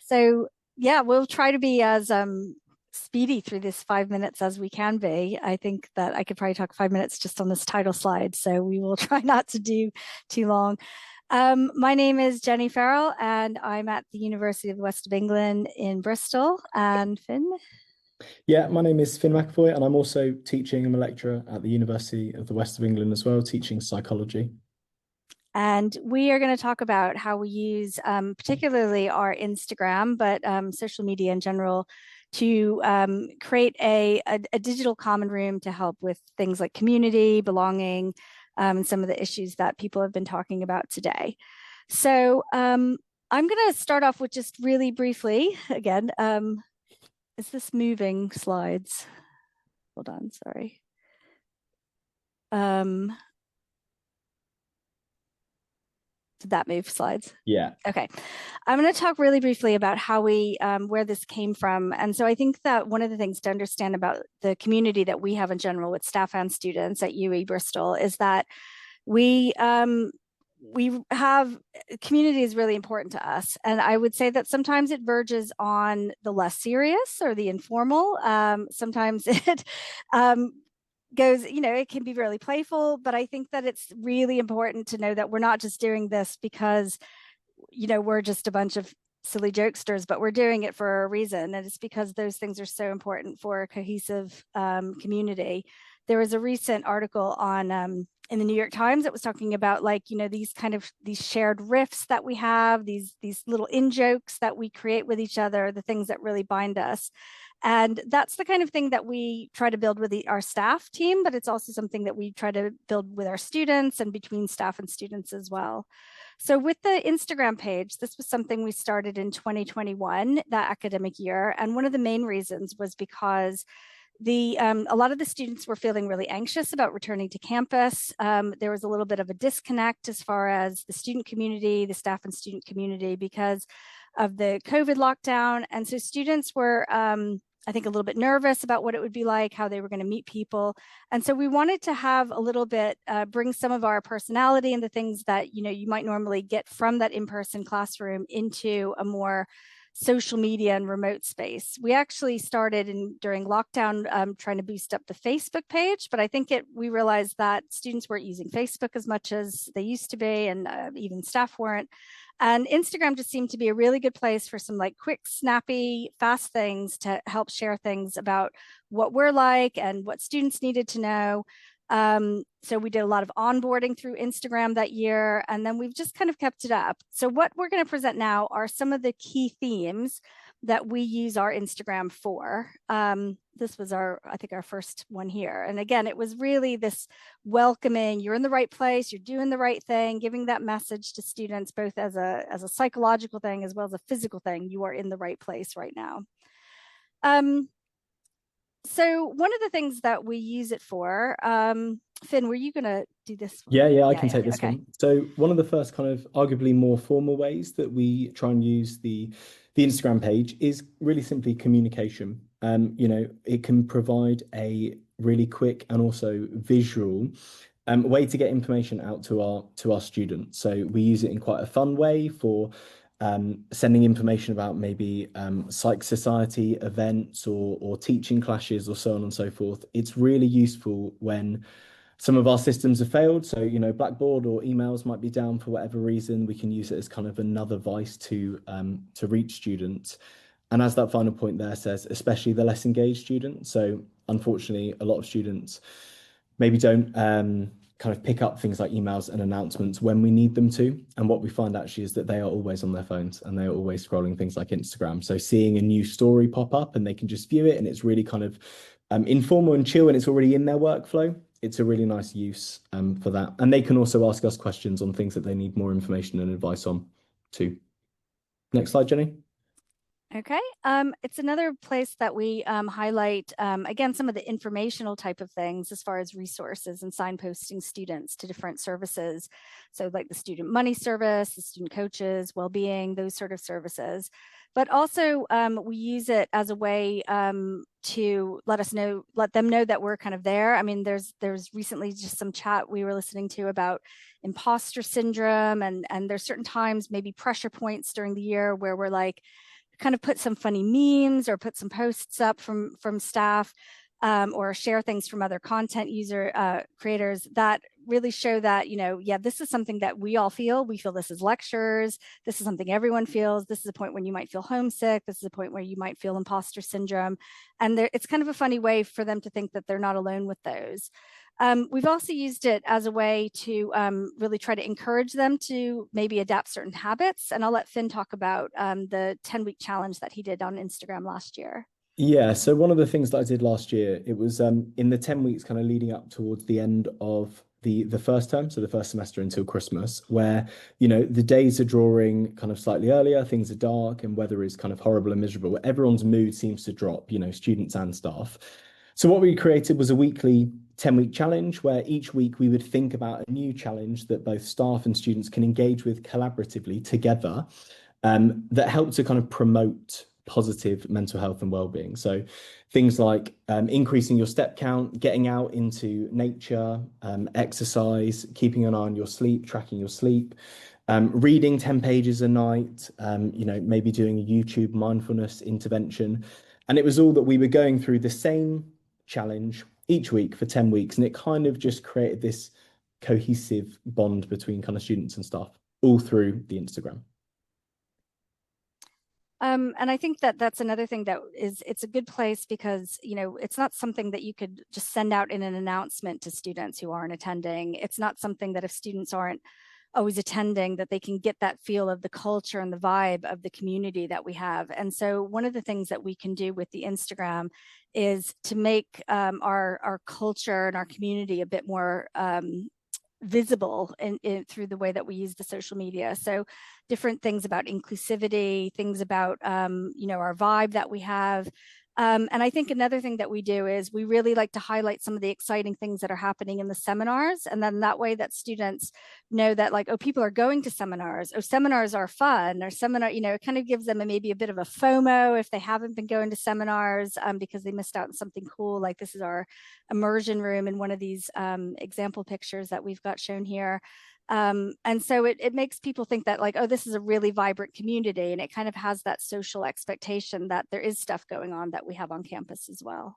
So yeah, we'll try to be as speedy through this 5 minutes as we can be. I think that I could probably talk 5 minutes just on this title slide, so we will try not to do too long. My name is Jennie Ferrell, and I'm at the University of the West of England in Bristol. And Finn? Yeah, my name is Finn McEvoy, and I'm also teaching. I'm a lecturer at the University of the West of England as well, teaching psychology. And we are going to talk about how we use particularly our Instagram, but social media in general, to create a digital common room to help with things like community, belonging, and some of the issues that people have been talking about today. So I'm going to start off with just really briefly, again, is this moving slides? Hold on, sorry. Did that move slides? Yeah. Okay. I'm going to talk really briefly about how where this came from. And so I think that one of the things to understand about the community that we have in general with staff and students at UE Bristol is that we have community is really important to us. And I would say that sometimes it verges on the less serious or the informal. Sometimes it goes, it can be really playful, but I think that it's really important to know that we're not just doing this because, we're just a bunch of silly jokesters, but we're doing it for a reason. And it's because those things are so important for a cohesive community. There was a recent article on in the New York Times that was talking about these shared riffs that we have, these little in jokes that we create with each other, the things that really bind us. And that's the kind of thing that we try to build with our staff team, but it's also something that we try to build with our students and between staff and students as well. So with the Instagram page, this was something we started in 2021, that academic year. And one of the main reasons was because a lot of the students were feeling really anxious about returning to campus. There was a little bit of a disconnect as far as the student community, the staff and student community, because of the COVID lockdown. And so students were, I think, a little bit nervous about what it would be like, how they were going to meet people. And so we wanted to have a little bit, bring some of our personality and the things that, you might normally get from that in-person classroom into a more social media and remote space. We actually started during lockdown trying to boost up the Facebook page, but I think we realized that students weren't using Facebook as much as they used to be, and even staff weren't. And Instagram just seemed to be a really good place for some quick, snappy, fast things to help share things about what we're like and what students needed to know. So we did a lot of onboarding through Instagram that year, and then we've just kind of kept it up. So what we're going to present now are some of the key themes that we use our Instagram for. This was I think our first one here. And again, it was really this welcoming, you're in the right place, you're doing the right thing, giving that message to students, both as a psychological thing, as well as a physical thing. You are in the right place right now. So one of the things that we use it for, Finn, were you going to do this one? Yeah, I can take this okay. one. So one of the first kind of arguably more formal ways that we try and use the Instagram page is really simply communication. It can provide a really quick and also visual way to get information out to our students. So we use it in quite a fun way for sending information about maybe psych society events or teaching clashes or so on and so forth. It's really useful when some of our systems have failed. So, Blackboard or emails might be down for whatever reason. We can use it as kind of another vice to reach students. And as that final point there says, especially the less engaged students. So unfortunately, a lot of students maybe don't kind of pick up things like emails and announcements when we need them to. And what we find actually is that they are always on their phones and they are always scrolling things like Instagram. So seeing a new story pop up and they can just view it, and it's really kind of informal and chill, and it's already in their workflow. It's a really nice use for that. And they can also ask us questions on things that they need more information and advice on too. Next slide, Jenny. Okay. It's another place that we highlight, again, some of the informational type of things as far as resources and signposting students to different services. So like the student money service, the student coaches, well-being, those sort of services. But also we use it as a way to let them know that we're kind of there. I mean, there's recently just some chat we were listening to about imposter syndrome, and there's certain times, maybe pressure points during the year where we're like kind of put some funny memes or put some posts up from staff, or share things from other content creators that really show that, yeah, this is something that we all feel. We feel this as lecturers. This is something everyone feels. This is a point when you might feel homesick. This is a point where you might feel imposter syndrome. And it's kind of a funny way for them to think that they're not alone with those. We've also used it as a way to really try to encourage them to maybe adapt certain habits. And I'll let Finn talk about the 10-week challenge that he did on Instagram last year. Yeah, so one of the things that I did last year, it was in the 10 weeks kind of leading up towards the end of the first term, so the first semester until Christmas, where, the days are drawing kind of slightly earlier, things are dark and weather is kind of horrible and miserable. Everyone's mood seems to drop, students and staff. So what we created was a weekly 10-week challenge where each week we would think about a new challenge that both staff and students can engage with collaboratively together, that help to kind of promote positive mental health and well-being. So things like increasing your step count, getting out into nature, exercise, keeping an eye on your sleep, tracking your sleep, reading 10 pages a night, maybe doing a YouTube mindfulness intervention. And it was all that we were going through the same challenge each week for 10 weeks. And it kind of just created this cohesive bond between kind of students and staff all through the Instagram. And I think that that's another thing that it's a good place because, it's not something that you could just send out in an announcement to students who aren't attending. It's not something that if students aren't always attending, that they can get that feel of the culture and the vibe of the community that we have. And so one of the things that we can do with the Instagram is to make our culture and our community a bit more visible through the way that we use the social media. So different things about inclusivity, things about, our vibe that we have. And I think another thing that we do is we really like to highlight some of the exciting things that are happening in the seminars. And then that way that students know that like, oh, people are going to seminars. Oh, seminars are fun. Or it kind of gives them maybe a bit of a FOMO if they haven't been going to seminars because they missed out on something cool. Like this is our immersion room in one of these example pictures that we've got shown here. And so it makes people think that like, oh, this is a really vibrant community, and it kind of has that social expectation that there is stuff going on that we have on campus as well.